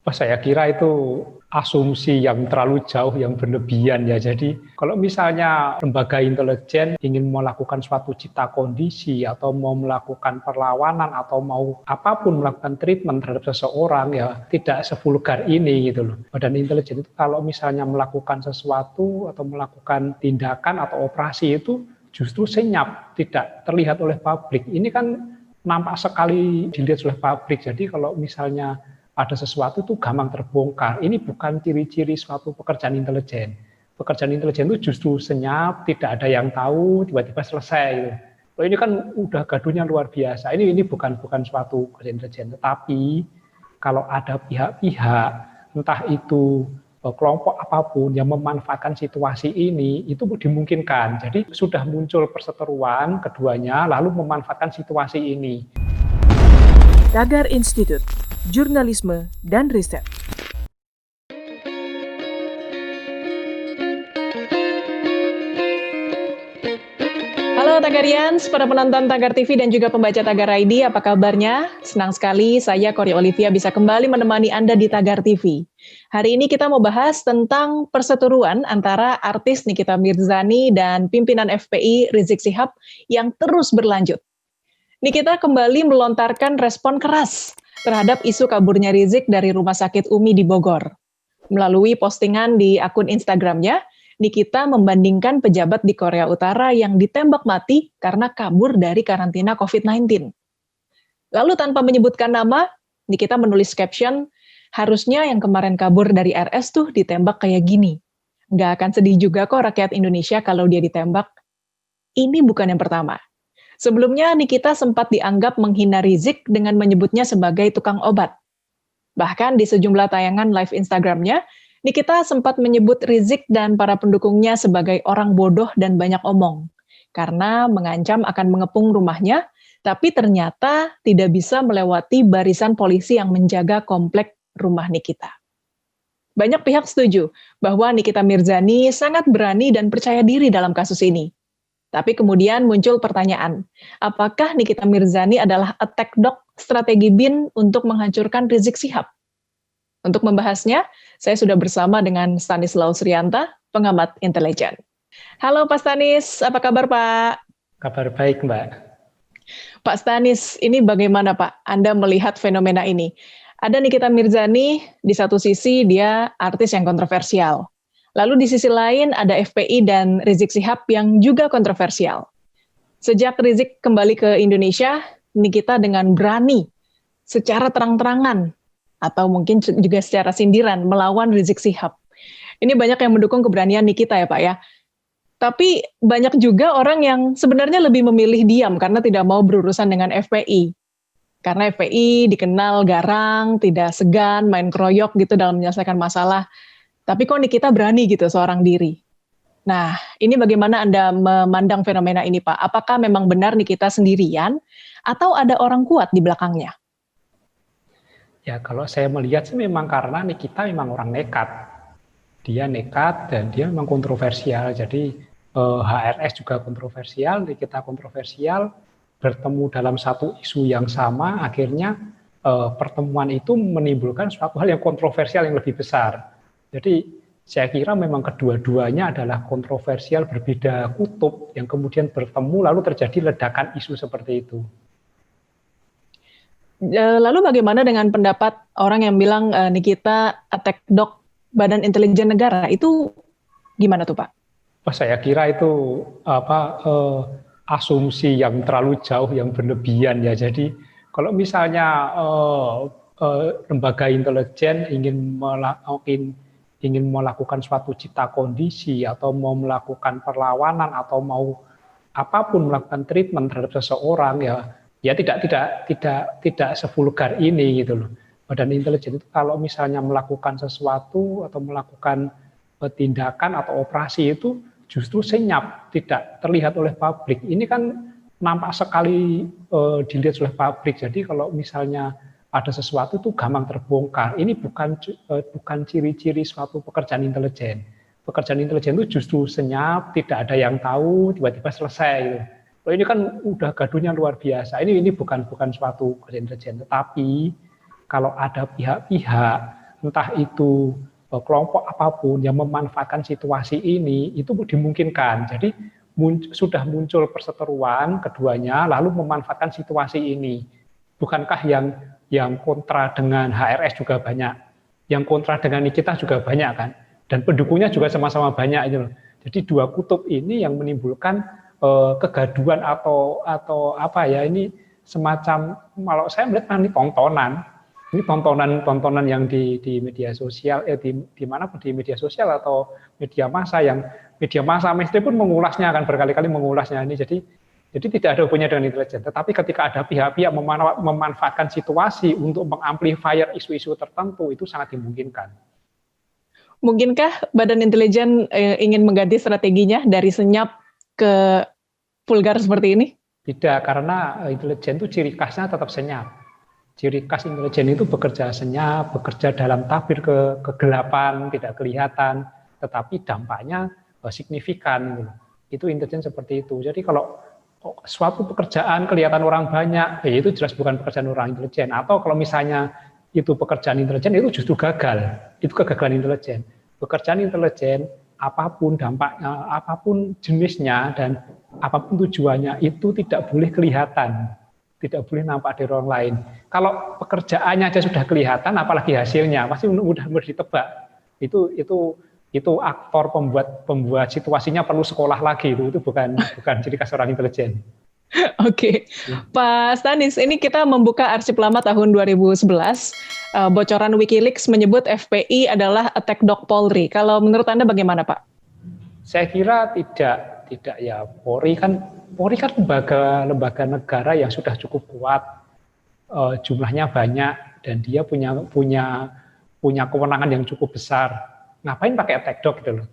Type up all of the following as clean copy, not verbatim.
Saya kira itu asumsi yang terlalu jauh, yang berlebihan ya. Jadi kalau misalnya lembaga intelijen ingin melakukan suatu cita kondisi atau mau melakukan perlawanan atau mau apapun melakukan treatment terhadap seseorang ya tidak sevulgar ini gitu loh. Badan intelijen itu kalau misalnya melakukan sesuatu atau melakukan tindakan atau operasi itu justru senyap, tidak terlihat oleh publik. Ini kan nampak sekali dilihat oleh publik. Jadi kalau misalnya ada sesuatu itu gampang terbongkar. Ini bukan ciri-ciri suatu pekerjaan intelijen. Pekerjaan intelijen itu justru senyap, tidak ada yang tahu, tiba-tiba selesai. Loh, ini kan udah gaduhnya luar biasa. Ini bukan suatu pekerjaan intelijen. Tetapi kalau ada pihak-pihak, entah itu kelompok apapun yang memanfaatkan situasi ini, itu dimungkinkan. Jadi sudah muncul perseteruan keduanya, lalu memanfaatkan situasi ini. Tagar Institut Jurnalisme dan Riset. Halo Tagarians, para penonton Tagar TV dan juga pembaca Tagar ID, apa kabarnya? Senang sekali saya Kori Olivia bisa kembali menemani Anda di Tagar TV. Hari ini kita mau bahas tentang perseteruan antara artis Nikita Mirzani dan pimpinan FPI Rizik Syihab yang terus berlanjut. Nikita kembali melontarkan respon keras terhadap isu kaburnya Rizik dari Rumah Sakit Umi di Bogor. Melalui postingan di akun Instagramnya, Nikita membandingkan pejabat di Korea Utara yang ditembak mati karena kabur dari karantina COVID-19. Lalu tanpa menyebutkan nama, Nikita menulis caption, harusnya yang kemarin kabur dari RS tuh ditembak kayak gini. Nggak akan sedih juga kok rakyat Indonesia kalau dia ditembak. Ini bukan yang pertama. Sebelumnya, Nikita sempat dianggap menghina Rizik dengan menyebutnya sebagai tukang obat. Bahkan di sejumlah tayangan live Instagramnya, Nikita sempat menyebut Rizik dan para pendukungnya sebagai orang bodoh dan banyak omong, karena mengancam akan mengepung rumahnya, tapi ternyata tidak bisa melewati barisan polisi yang menjaga komplek rumah Nikita. Banyak pihak setuju bahwa Nikita Mirzani sangat berani dan percaya diri dalam kasus ini. Tapi kemudian muncul pertanyaan, apakah Nikita Mirzani adalah attack dog strategi BIN untuk menghancurkan Rizik Syihab? Untuk membahasnya, saya sudah bersama dengan Stanislaus Rianta, pengamat intelijen. Halo Pak Stanis, apa kabar Pak? Kabar baik Mbak. Pak Stanis, ini bagaimana Pak Anda melihat fenomena ini? Ada Nikita Mirzani, di satu sisi dia artis yang kontroversial. Lalu di sisi lain ada FPI dan Rizik Syihab yang juga kontroversial. Sejak Rizik kembali ke Indonesia, Nikita dengan berani, secara terang-terangan, atau mungkin juga secara sindiran, melawan Rizik Syihab. Ini banyak yang mendukung keberanian Nikita ya Pak ya. Tapi banyak juga orang yang sebenarnya lebih memilih diam karena tidak mau berurusan dengan FPI. Karena FPI dikenal garang, tidak segan, main keroyok gitu dalam menyelesaikan masalah. Tapi kok Nikita berani gitu seorang diri. Nah, ini bagaimana Anda memandang fenomena ini, Pak? Apakah memang benar Nikita sendirian atau ada orang kuat di belakangnya? Ya, kalau saya melihat sih memang karena Nikita memang orang nekat. Dia nekat dan dia memang kontroversial. Jadi HRS juga kontroversial, Nikita kontroversial, bertemu dalam satu isu yang sama, akhirnya pertemuan itu menimbulkan suatu hal yang kontroversial yang lebih besar. Jadi saya kira memang kedua-duanya adalah kontroversial berbeda kutub yang kemudian bertemu lalu terjadi ledakan isu seperti itu. Lalu bagaimana dengan pendapat orang yang bilang Nikita attack dog Badan Intelijen Negara? Itu gimana tuh Pak? Saya kira itu asumsi yang terlalu jauh, yang berlebihan ya. Jadi kalau misalnya lembaga intelijen ingin melakukan suatu cita kondisi atau mau melakukan perlawanan atau mau apapun melakukan treatment terhadap seseorang ya tidak sevulgar ini gitu loh. Badan intelijen itu kalau misalnya melakukan sesuatu atau melakukan tindakan atau operasi itu justru senyap, tidak terlihat oleh publik. Ini kan nampak sekali dilihat oleh publik. Jadi kalau misalnya ada sesuatu itu gampang terbongkar. Ini bukan ciri-ciri suatu pekerjaan intelijen. Pekerjaan intelijen itu justru senyap, tidak ada yang tahu, tiba-tiba selesai. Loh, ini kan udah gaduhnya luar biasa. Ini bukan suatu pekerjaan intelijen. Tetapi kalau ada pihak-pihak, entah itu kelompok apapun yang memanfaatkan situasi ini, itu dimungkinkan. Jadi sudah muncul perseteruan keduanya, lalu memanfaatkan situasi ini. Bukankah yang kontra dengan HRS juga banyak, yang kontra dengan Nikita juga banyak kan, dan pendukungnya juga sama-sama banyak itu. Jadi dua kutub ini yang menimbulkan kegaduhan atau apa ya, ini semacam, kalau saya melihat ini tontonan yang di media sosial, dimanapun di media sosial atau media massa mainstream pun mengulasnya, kan berkali-kali mengulasnya ini. Jadi tidak ada hubungannya dengan intelijen. Tetapi ketika ada pihak-pihak memanfaatkan situasi untuk mengamplifier isu-isu tertentu, itu sangat dimungkinkan. Mungkinkah Badan Intelijen ingin mengganti strateginya dari senyap ke vulgar seperti ini? Tidak, karena intelijen itu ciri khasnya tetap senyap. Ciri khas intelijen itu bekerja senyap, bekerja dalam tabir kegelapan, tidak kelihatan, tetapi dampaknya signifikan. Itu intelijen seperti itu. Jadi kalau suatu pekerjaan kelihatan orang banyak, itu jelas bukan pekerjaan orang intelijen. Atau kalau misalnya itu pekerjaan intelijen, itu justru gagal. Itu kegagalan intelijen. Pekerjaan intelijen, apapun dampaknya, apapun jenisnya, dan apapun tujuannya, itu tidak boleh kelihatan. Tidak boleh nampak dari orang lain. Kalau pekerjaannya aja sudah kelihatan, apalagi hasilnya, pasti mudah ditebak. Itu aktor pembuat situasinya perlu sekolah lagi. Itu bukan ciri khas orang intelijen. Oke, Pak Stanis, ini kita membuka arsip lama tahun 2011. Bocoran WikiLeaks menyebut FPI adalah attack dog Polri. Kalau menurut Anda bagaimana, Pak? Saya kira tidak ya. Polri kan lembaga negara yang sudah cukup kuat, jumlahnya banyak, dan dia punya kewenangan yang cukup besar. Ngapain pakai attack dog gitu loh?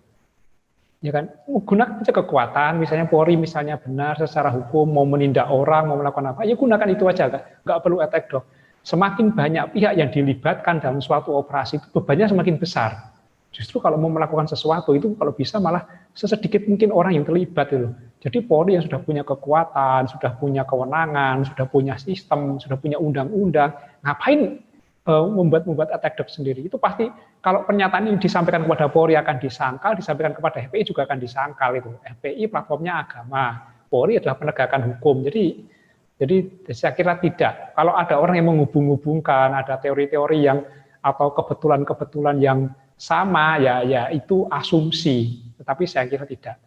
Ya kan, gunakan aja kekuatan. Misalnya Polri misalnya benar secara hukum mau menindak orang, mau melakukan apa, ya gunakan itu aja, nggak perlu attack dog. Semakin banyak pihak yang dilibatkan dalam suatu operasi, itu bebannya semakin besar. Justru kalau mau melakukan sesuatu itu kalau bisa malah sesedikit mungkin orang yang terlibat itu. Jadi Polri yang sudah punya kekuatan, sudah punya kewenangan, sudah punya sistem, sudah punya undang-undang, ngapain membuat attack dog sendiri? Itu pasti kalau pernyataan ini disampaikan kepada Polri akan disangkal, disampaikan kepada FPI juga akan disangkal itu. FPI platformnya agama, Polri adalah penegakan hukum. Jadi saya kira tidak. Kalau ada orang yang menghubung-hubungkan, ada teori-teori yang atau kebetulan-kebetulan yang sama, ya itu asumsi. Tetapi saya kira tidak.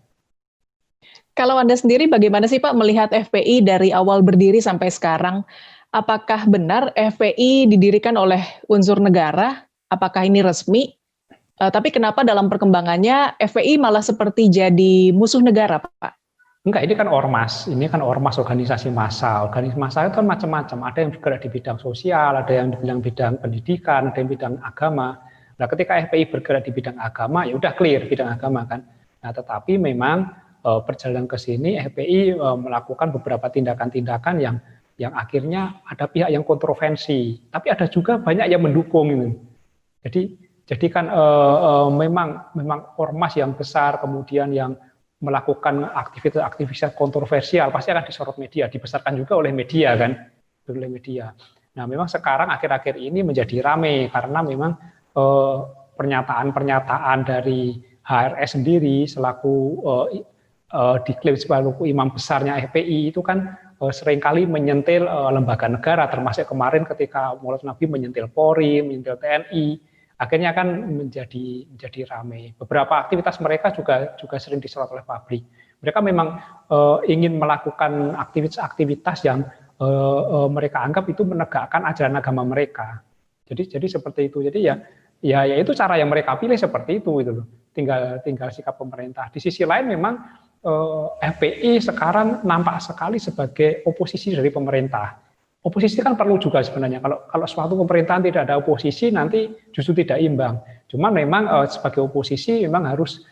Kalau Anda sendiri bagaimana sih Pak melihat FPI dari awal berdiri sampai sekarang? Apakah benar FPI didirikan oleh unsur negara? Apakah ini resmi? Tapi kenapa dalam perkembangannya FPI malah seperti jadi musuh negara, Pak? Enggak, ini kan ormas. Ini kan ormas, organisasi massa. Organisasi massa itu kan macam-macam. Ada yang bergerak di bidang sosial, ada yang di bidang pendidikan, ada yang di bidang agama. Nah, ketika FPI bergerak di bidang agama, ya udah clear bidang agama kan. Nah, tetapi memang perjalanan ke sini FPI melakukan beberapa tindakan-tindakan yang akhirnya ada pihak yang kontroversi, tapi ada juga banyak yang mendukung ini. Jadi kan memang ormas yang besar kemudian yang melakukan aktivitas kontroversial pasti akan disorot media, dibesarkan juga oleh media kan, oleh media. Nah, memang sekarang akhir-akhir ini menjadi ramai karena memang pernyataan-pernyataan dari HRS sendiri selaku diklaim sebagai imam besarnya FPI itu kan seringkali menyentil lembaga negara, termasuk kemarin ketika Maulid Nabi menyentil Polri, menyentil TNI, akhirnya kan menjadi ramai. Beberapa aktivitas mereka juga sering disorot oleh publik. Mereka memang ingin melakukan aktivitas yang mereka anggap itu menegakkan ajaran agama mereka. Jadi seperti itu. Jadi ya itu cara yang mereka pilih seperti itu gitu loh. Tinggal sikap pemerintah. Di sisi lain memang FPI sekarang nampak sekali sebagai oposisi dari pemerintah. Oposisi kan perlu juga sebenarnya. Kalau suatu pemerintahan tidak ada oposisi nanti justru tidak imbang. Cuma memang sebagai oposisi memang harus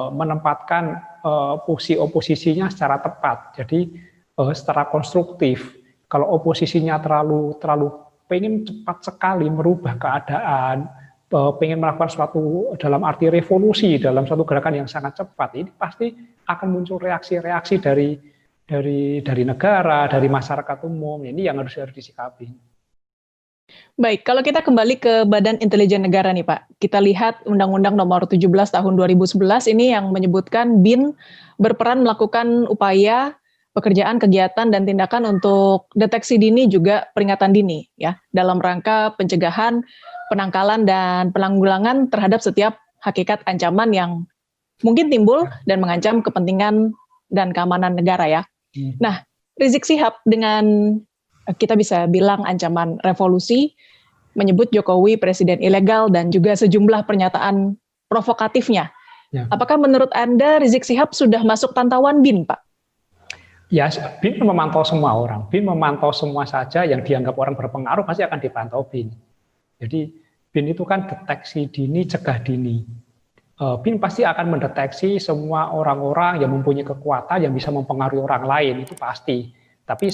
menempatkan posisi oposisinya secara tepat. Jadi secara konstruktif. Kalau oposisinya terlalu pengen cepat sekali merubah keadaan, pengen melakukan suatu dalam arti revolusi dalam suatu gerakan yang sangat cepat, ini pasti akan muncul reaksi-reaksi dari negara, dari masyarakat umum. Ini yang harus disikapi. Baik, kalau kita kembali ke Badan Intelijen Negara nih Pak, kita lihat Undang-Undang Nomor 17 Tahun 2011 ini yang menyebutkan BIN berperan melakukan upaya, pekerjaan, kegiatan, dan tindakan untuk deteksi dini juga peringatan dini ya, dalam rangka pencegahan, penangkalan, dan penanggulangan terhadap setiap hakikat ancaman yang mungkin timbul dan mengancam kepentingan dan keamanan negara ya. Nah, Rizik Syihab dengan kita bisa bilang ancaman revolusi, menyebut Jokowi presiden ilegal dan juga sejumlah pernyataan provokatifnya. Ya. Apakah menurut Anda Rizik Syihab sudah masuk pantauan BIN, Pak? Ya, BIN memantau semua orang. BIN memantau semua saja yang dianggap orang berpengaruh pasti akan dipantau BIN. Jadi BIN itu kan deteksi dini, cegah dini. BIN pasti akan mendeteksi semua orang-orang yang mempunyai kekuatan yang bisa mempengaruhi orang lain, itu pasti. Tapi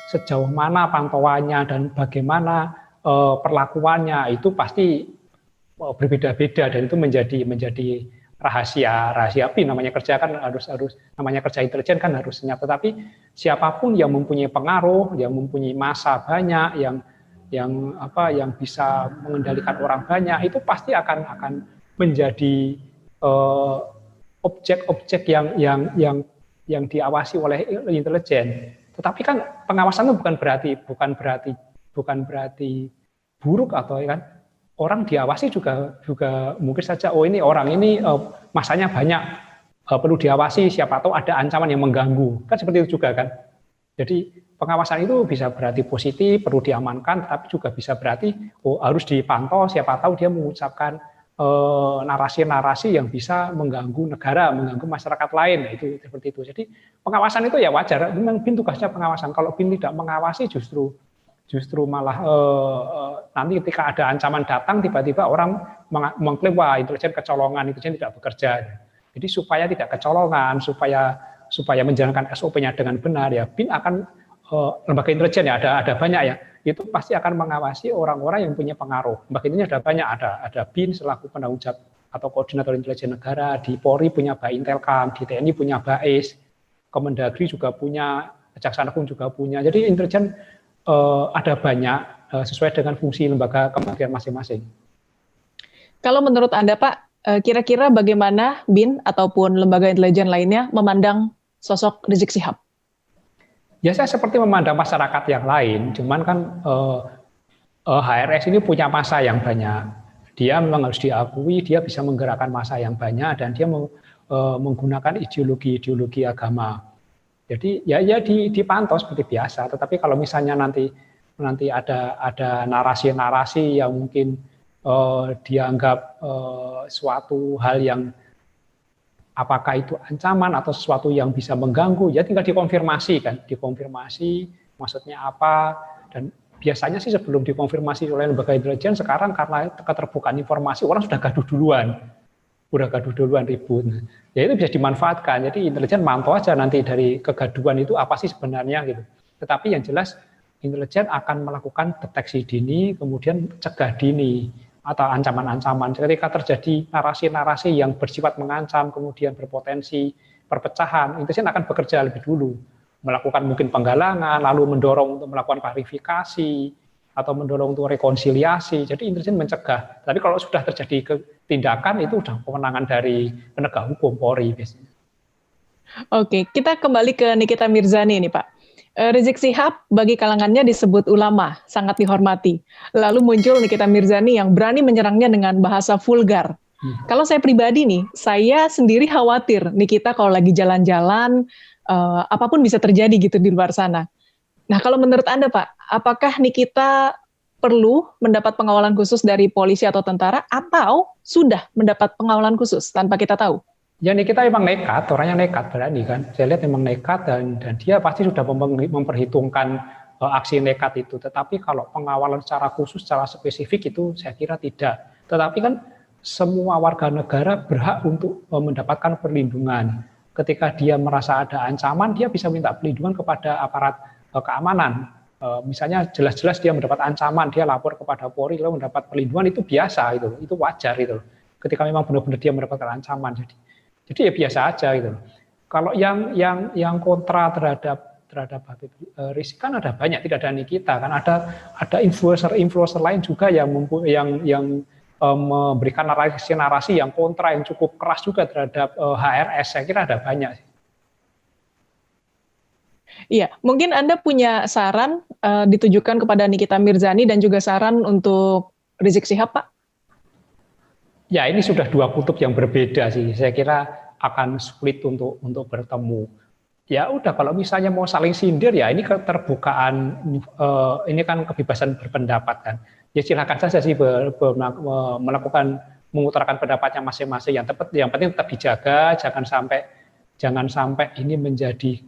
sejauh mana pantauannya dan bagaimana perlakuannya itu pasti berbeda-beda dan itu menjadi rahasia BIN. Namanya kerja kan harus namanya kerja intelijen kan harus senyap. Tetapi siapapun yang mempunyai pengaruh, yang mempunyai massa banyak, yang bisa mengendalikan orang banyak itu pasti akan menjadi objek-objek yang diawasi oleh intelijen. Tetapi kan pengawasan itu bukan berarti buruk atau kan orang diawasi juga mungkin saja ini orang ini masanya banyak perlu diawasi, siapa tahu ada ancaman yang mengganggu, kan seperti itu juga kan. Jadi pengawasan itu bisa berarti positif, perlu diamankan, tetapi juga bisa berarti harus dipantau, siapa tahu dia mengucapkan narasi-narasi yang bisa mengganggu negara, mengganggu masyarakat lain, itu seperti itu. Jadi pengawasan itu ya wajar, memang BIN tugasnya pengawasan. Kalau BIN tidak mengawasi justru malah nanti ketika ada ancaman datang tiba-tiba orang mengklaim wah intelijen kecolongan, intelijen tidak bekerja. Jadi supaya tidak kecolongan, supaya menjalankan SOP-nya dengan benar ya BIN akan lembaga intelijen ya ada banyak ya, itu pasti akan mengawasi orang-orang yang punya pengaruh. Lembaga intelijen ada banyak, ada BIN selaku penanggung jawab atau koordinator intelijen negara, di Polri punya Baintelkam, di TNI punya BAIS, Kemendagri juga punya, Kejaksaan Agung juga punya. Jadi intelijen ada banyak sesuai dengan fungsi lembaga kementerian masing-masing. Kalau menurut Anda Pak, kira-kira bagaimana BIN ataupun lembaga intelijen lainnya memandang sosok Rizik Syihab? Ya saya seperti memandang masyarakat yang lain, cuman kan HRS ini punya massa yang banyak. Dia memang harus diakui, dia bisa menggerakkan massa yang banyak dan dia menggunakan ideologi agama. Jadi ya dipantau seperti biasa. Tetapi kalau misalnya nanti ada narasi-narasi yang mungkin dianggap suatu hal yang apakah itu ancaman atau sesuatu yang bisa mengganggu, ya tinggal dikonfirmasi kan, dikonfirmasi maksudnya apa. Dan biasanya sih sebelum dikonfirmasi oleh lembaga intelijen, sekarang karena keterbukaan informasi orang sudah gaduh duluan ribut. Ya itu bisa dimanfaatkan. Jadi intelijen mantau aja nanti dari kegaduhan itu apa sih sebenarnya gitu. Tetapi yang jelas intelijen akan melakukan deteksi dini, kemudian cegah dini atau ancaman-ancaman. Ketika terjadi narasi-narasi yang bersifat mengancam, kemudian berpotensi perpecahan, intelijen akan bekerja lebih dulu, melakukan mungkin penggalangan, lalu mendorong untuk melakukan klarifikasi, atau mendorong untuk rekonsiliasi. Jadi intelijen mencegah. Tapi kalau sudah terjadi tindakan, itu sudah kewenangan dari penegak hukum, Polri biasanya. Oke, kita kembali ke Nikita Mirzani nih Pak. Rizik Syihab bagi kalangannya disebut ulama, sangat dihormati. Lalu muncul Nikita Mirzani yang berani menyerangnya dengan bahasa vulgar. Kalau saya pribadi nih, saya sendiri khawatir Nikita kalau lagi jalan-jalan, apapun bisa terjadi gitu di luar sana. Nah kalau menurut Anda Pak, apakah Nikita perlu mendapat pengawalan khusus dari polisi atau tentara, atau sudah mendapat pengawalan khusus tanpa kita tahu? Ya Nikita memang nekat, orangnya nekat, berani kan. Saya lihat memang nekat dan dia pasti sudah memperhitungkan aksi nekat itu. Tetapi kalau pengawalan secara khusus, secara spesifik itu saya kira tidak. Tetapi kan semua warga negara berhak untuk mendapatkan perlindungan. Ketika dia merasa ada ancaman, dia bisa minta perlindungan kepada aparat keamanan. Misalnya jelas-jelas dia mendapat ancaman, dia lapor kepada Polri lalu mendapat perlindungan, itu biasa, itu wajar itu. Ketika memang benar-benar dia mendapatkan ancaman, jadi ya biasa aja gitu. Kalau yang kontra terhadap Habib Rizik kan ada banyak, tidak ada Nikita kan, ada influencer lain juga yang memberikan narasi yang kontra yang cukup keras juga terhadap HRS. Saya kira ada banyak. Iya, mungkin Anda punya saran ditujukan kepada Nikita Mirzani dan juga saran untuk Rizik Syihab, Pak? Ya, ini sudah dua kutub yang berbeda sih. Saya kira akan sulit untuk bertemu. Ya udah, kalau misalnya mau saling sindir ya ini keterbukaan, ini kan kebebasan berpendapat kan. Ya silakan saja sih mengutarakan pendapatnya masing-masing. Yang penting tetap dijaga, jangan sampai ini menjadi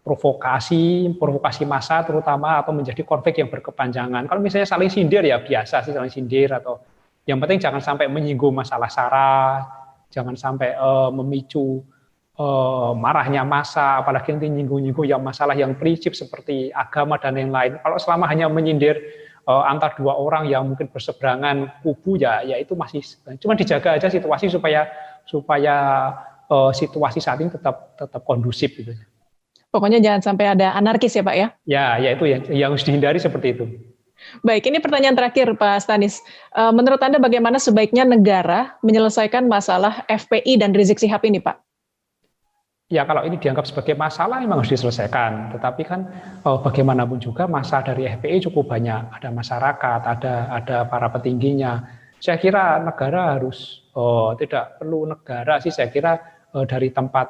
provokasi massa terutama, atau menjadi konflik yang berkepanjangan. Kalau misalnya saling sindir ya biasa sih saling sindir, atau yang penting jangan sampai menyinggung masalah sara, jangan sampai memicu marahnya massa, apalagi nanti nyinggung-nyinggung yang masalah yang prinsip seperti agama dan lain-lain. Kalau selama hanya menyindir antar dua orang yang mungkin berseberangan kubu ya itu masih cuma dijaga aja situasi supaya situasi saat ini tetap kondusif gitu. Pokoknya jangan sampai ada anarkis ya Pak ya? Ya itu yang harus dihindari seperti itu. Baik, ini pertanyaan terakhir Pak Stanis. Menurut Anda bagaimana sebaiknya negara menyelesaikan masalah FPI dan Rizik Syihab ini Pak? Ya kalau ini dianggap sebagai masalah memang harus diselesaikan. Tetapi kan bagaimanapun juga masa dari FPI cukup banyak. Ada masyarakat, ada para petingginya. Saya kira negara harus, tidak perlu negara sih, saya kira dari tempat,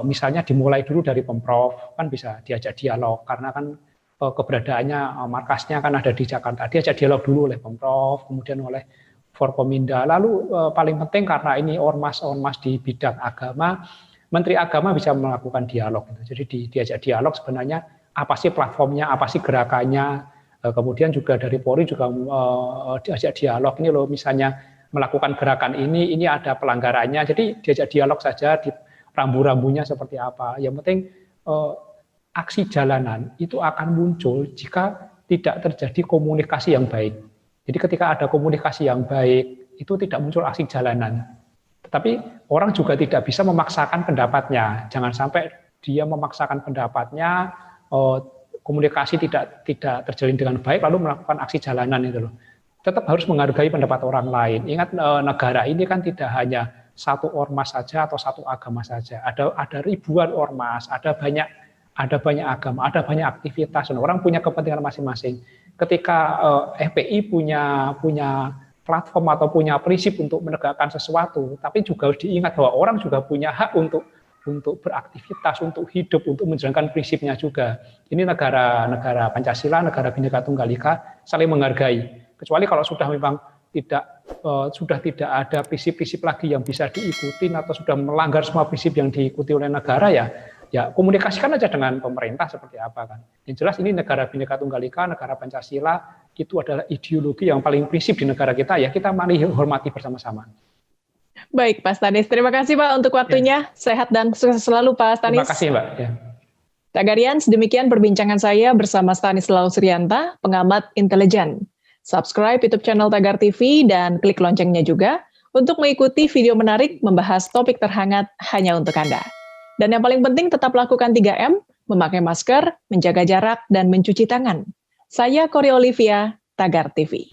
misalnya dimulai dulu dari Pemprov, kan bisa diajak dialog. Karena kan keberadaannya, markasnya kan ada di Jakarta. Diajak dialog dulu oleh Pemprov, kemudian oleh Forkominda. Lalu paling penting karena ini ormas di bidang agama, Menteri Agama bisa melakukan dialog. Jadi diajak dialog sebenarnya apa sih platformnya, apa sih gerakannya. Kemudian juga dari Polri juga diajak dialog. Ini loh misalnya melakukan gerakan ini ada pelanggarannya. Jadi diajak dialog saja, di rambu-rambunya seperti apa. Yang penting aksi jalanan itu akan muncul jika tidak terjadi komunikasi yang baik. Jadi ketika ada komunikasi yang baik, itu tidak muncul aksi jalanan. Tapi orang juga tidak bisa memaksakan pendapatnya. Jangan sampai dia memaksakan pendapatnya, komunikasi tidak terjalin dengan baik, lalu melakukan aksi jalanan itu loh. Tetap harus menghargai pendapat orang lain. Ingat negara ini kan tidak hanya satu ormas saja atau satu agama saja. Ada ribuan ormas, ada banyak agama, ada banyak aktivitas. Orang punya kepentingan masing-masing. Ketika FPI punya platform atau punya prinsip untuk menegakkan sesuatu, tapi juga harus diingat bahwa orang juga punya hak untuk beraktivitas, untuk hidup, untuk menjalankan prinsipnya juga. Ini negara Pancasila, negara Bhinneka Tunggal Ika, saling menghargai. Kecuali kalau sudah memang sudah tidak ada prinsip-prinsip lagi yang bisa diikuti atau sudah melanggar semua prinsip yang diikuti oleh negara ya komunikasikan aja dengan pemerintah seperti apa kan. Yang jelas ini negara Bhinneka Tunggal Ika, negara Pancasila, itu adalah ideologi yang paling prinsip di negara kita, ya kita mari hormati bersama-sama. Baik Pak Stanis, terima kasih Pak untuk waktunya. Sehat dan sukses selalu Pak Stanis. Terima kasih Mbak. Ya. Tagarians, demikian perbincangan saya bersama Stanislaus Rianta, pengamat intelijen. Subscribe YouTube channel Tagar TV dan klik loncengnya juga untuk mengikuti video menarik membahas topik terhangat hanya untuk Anda. Dan yang paling penting tetap lakukan 3M, memakai masker, menjaga jarak, dan mencuci tangan. Saya Kory Olivia, Tagar TV.